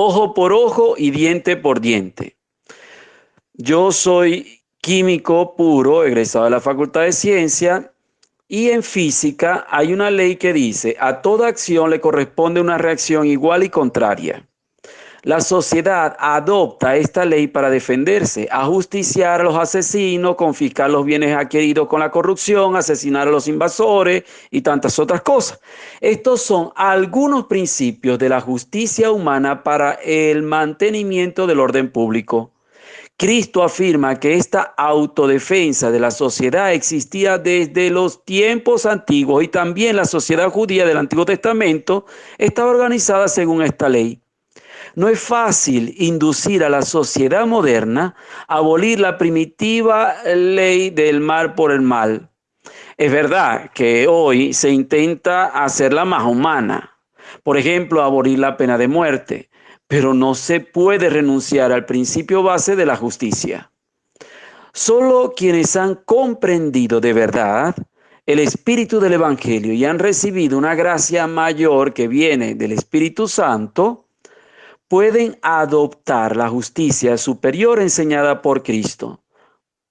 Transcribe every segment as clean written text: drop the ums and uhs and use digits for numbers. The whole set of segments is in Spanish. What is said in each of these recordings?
ojo por ojo y diente por diente. Yo soy químico puro, egresado de la Facultad de Ciencia, y en física hay una ley que dice, a toda acción le corresponde una reacción igual y contraria. La sociedad adopta esta ley para defenderse, ajusticiar a los asesinos, confiscar los bienes adquiridos con la corrupción, asesinar a los invasores y tantas otras cosas. Estos son algunos principios de la justicia humana para el mantenimiento del orden público. Cristo afirma que esta autodefensa de la sociedad existía desde los tiempos antiguos y también la sociedad judía del Antiguo Testamento estaba organizada según esta ley. No es fácil inducir a la sociedad moderna a abolir la primitiva ley del mal por el mal. Es verdad que hoy se intenta hacerla más humana. Por ejemplo, abolir la pena de muerte, pero no se puede renunciar al principio base de la justicia. Solo quienes han comprendido de verdad el espíritu del Evangelio y han recibido una gracia mayor que viene del Espíritu Santo, pueden adoptar la justicia superior enseñada por Cristo.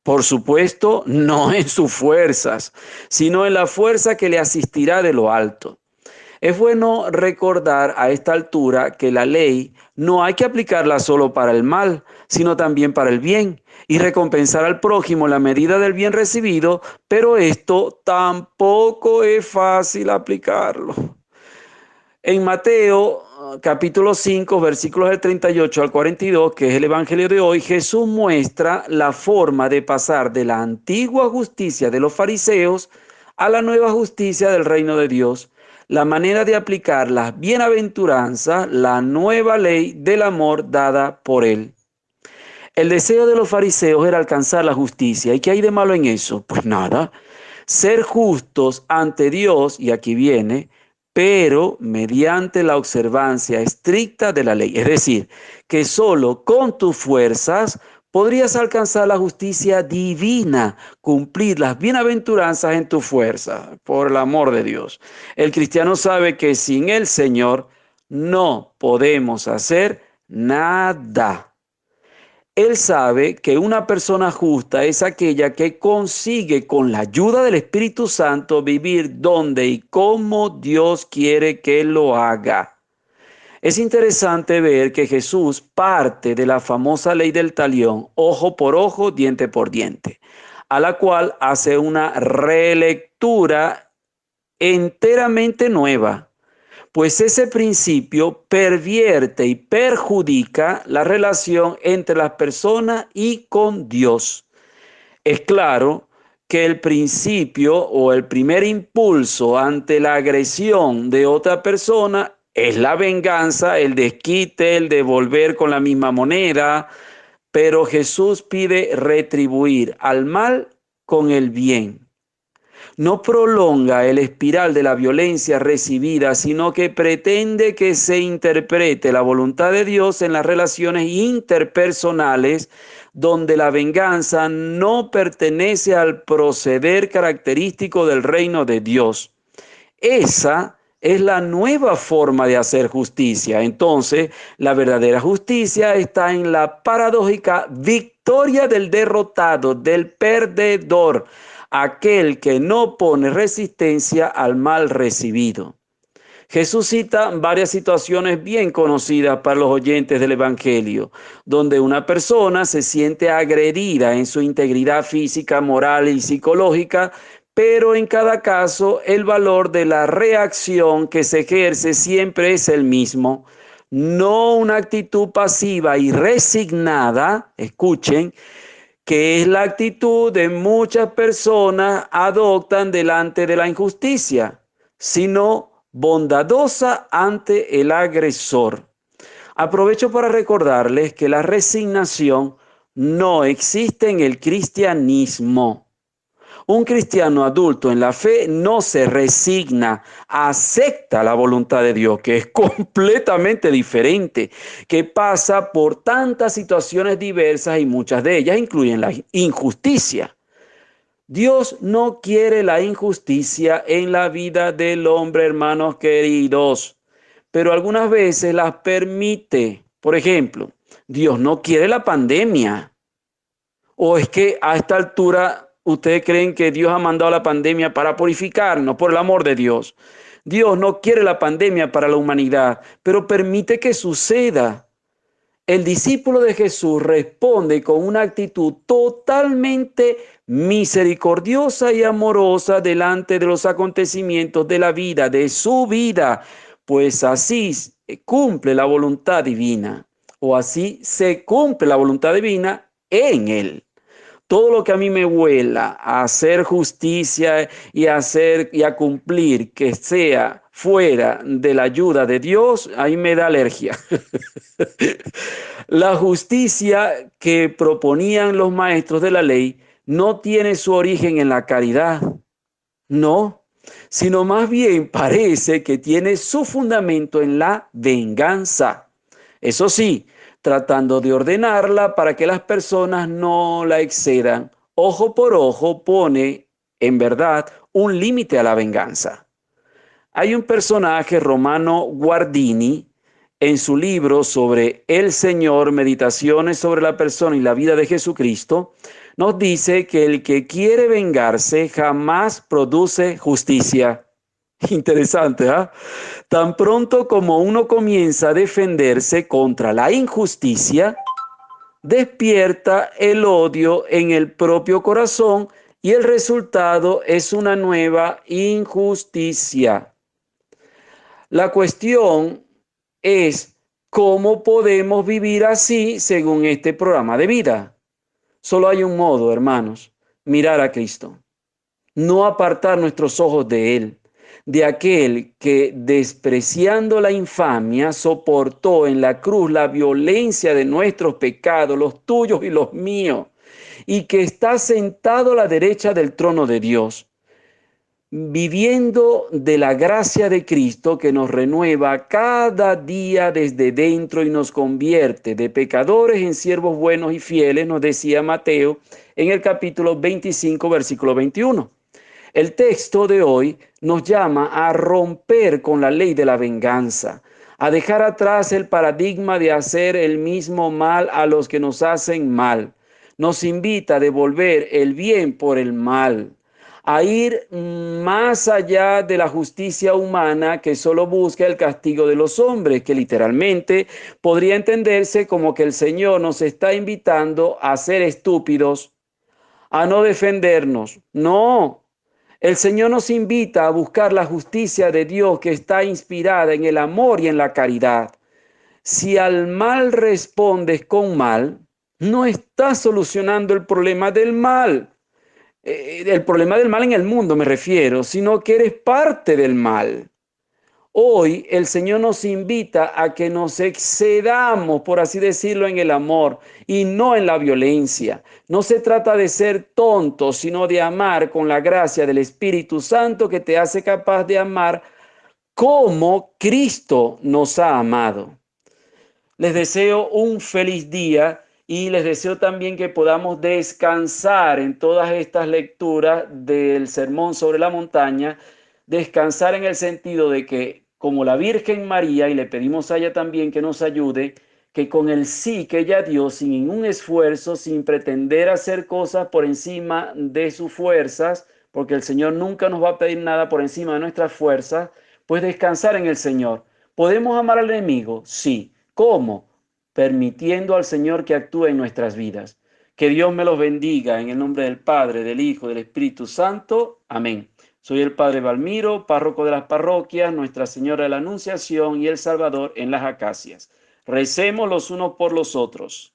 Por supuesto, no en sus fuerzas, sino en la fuerza que le asistirá de lo alto. Es bueno recordar a esta altura que la ley no hay que aplicarla solo para el mal, sino también para el bien, y recompensar al prójimo en la medida del bien recibido, pero esto tampoco es fácil aplicarlo. En Mateo capítulo 5, versículos del 38 al 42, que es el evangelio de hoy, Jesús muestra la forma de pasar de la antigua justicia de los fariseos a la nueva justicia del reino de Dios, la manera de aplicar las bienaventuranzas, la nueva ley del amor dada por él. El deseo de los fariseos era alcanzar la justicia. ¿Y qué hay de malo en eso? Pues nada, ser justos ante Dios, y aquí viene, pero mediante la observancia estricta de la ley. Es decir, que solo con tus fuerzas podrías alcanzar la justicia divina, cumplir las bienaventuranzas en tu fuerza, por el amor de Dios. El cristiano sabe que sin el Señor no podemos hacer nada. Él sabe que una persona justa es aquella que consigue con la ayuda del Espíritu Santo vivir donde y como Dios quiere que lo haga. Es interesante ver que Jesús parte de la famosa ley del talión, ojo por ojo, diente por diente, a la cual hace una relectura enteramente nueva. Pues ese principio pervierte y perjudica la relación entre las personas y con Dios. Es claro que el principio o el primer impulso ante la agresión de otra persona es la venganza, el desquite, el devolver con la misma moneda, pero Jesús pide retribuir al mal con el bien. No prolonga el espiral de la violencia recibida, sino que pretende que se interprete la voluntad de Dios en las relaciones interpersonales, donde la venganza no pertenece al proceder característico del reino de Dios. Esa es la nueva forma de hacer justicia. Entonces, la verdadera justicia está en la paradójica victoria del derrotado, del perdedor, aquel que no pone resistencia al mal recibido. Jesús cita varias situaciones bien conocidas para los oyentes del Evangelio, donde una persona se siente agredida en su integridad física, moral y psicológica, pero en cada caso el valor de la reacción que se ejerce siempre es el mismo. No una actitud pasiva y resignada, escuchen, que es la actitud de muchas personas adoptan delante de la injusticia, sino bondadosa ante el agresor. Aprovecho para recordarles que la resignación no existe en el cristianismo. Un cristiano adulto en la fe no se resigna, acepta la voluntad de Dios, que es completamente diferente, que pasa por tantas situaciones diversas y muchas de ellas incluyen la injusticia. Dios no quiere la injusticia en la vida del hombre, hermanos queridos, pero algunas veces las permite. Por ejemplo, Dios no quiere la pandemia. ¿O es que a esta altura ustedes creen que Dios ha mandado la pandemia para purificarnos, por el amor de Dios? Dios no quiere la pandemia para la humanidad, pero permite que suceda. El discípulo de Jesús responde con una actitud totalmente misericordiosa y amorosa delante de los acontecimientos de la vida, de su vida, pues así cumple la voluntad divina, o así se cumple la voluntad divina en él. Todo lo que a mí me huela a hacer justicia y a cumplir que sea fuera de la ayuda de Dios, ahí me da alergia. La justicia que proponían los maestros de la ley no tiene su origen en la caridad, no, sino más bien parece que tiene su fundamento en la venganza. Eso sí, tratando de ordenarla para que las personas no la excedan. Ojo por ojo pone, en verdad, un límite a la venganza. Hay un personaje, Romano Guardini, en su libro sobre el Señor, Meditaciones sobre la persona y la vida de Jesucristo, nos dice que el que quiere vengarse jamás produce justicia. Interesante, ¿ah? Tan pronto como uno comienza a defenderse contra la injusticia, despierta el odio en el propio corazón y el resultado es una nueva injusticia. La cuestión es cómo podemos vivir así según este programa de vida. Solo hay un modo, hermanos, mirar a Cristo, no apartar nuestros ojos de Él, de aquel que, despreciando la infamia, soportó en la cruz la violencia de nuestros pecados, los tuyos y los míos, y que está sentado a la derecha del trono de Dios, viviendo de la gracia de Cristo que nos renueva cada día desde dentro y nos convierte de pecadores en siervos buenos y fieles, nos decía Mateo en el capítulo 25, versículo 21. El texto de hoy nos llama a romper con la ley de la venganza, a dejar atrás el paradigma de hacer el mismo mal a los que nos hacen mal. Nos invita a devolver el bien por el mal, a ir más allá de la justicia humana que solo busca el castigo de los hombres, que literalmente podría entenderse como que el Señor nos está invitando a ser estúpidos, a no defendernos. No, el Señor nos invita a buscar la justicia de Dios que está inspirada en el amor y en la caridad. Si al mal respondes con mal, no estás solucionando el problema del mal. El problema del mal en el mundo me refiero, sino que eres parte del mal. Hoy el Señor nos invita a que nos excedamos, por así decirlo, en el amor y no en la violencia. No se trata de ser tontos, sino de amar con la gracia del Espíritu Santo que te hace capaz de amar como Cristo nos ha amado. Les deseo un feliz día y les deseo también que podamos descansar en todas estas lecturas del Sermón sobre la Montaña, descansar en el sentido de que como la Virgen María, y le pedimos a ella también que nos ayude, que con el sí que ella dio, sin ningún esfuerzo, sin pretender hacer cosas por encima de sus fuerzas, porque el Señor nunca nos va a pedir nada por encima de nuestras fuerzas, pues descansar en el Señor. ¿Podemos amar al enemigo? Sí. ¿Cómo? Permitiendo al Señor que actúe en nuestras vidas. Que Dios me los bendiga en el nombre del Padre, del Hijo y del Espíritu Santo. Amén. Soy el Padre Balmiro, párroco de las parroquias Nuestra Señora de la Anunciación y El Salvador en las Acacias. Recemos los unos por los otros.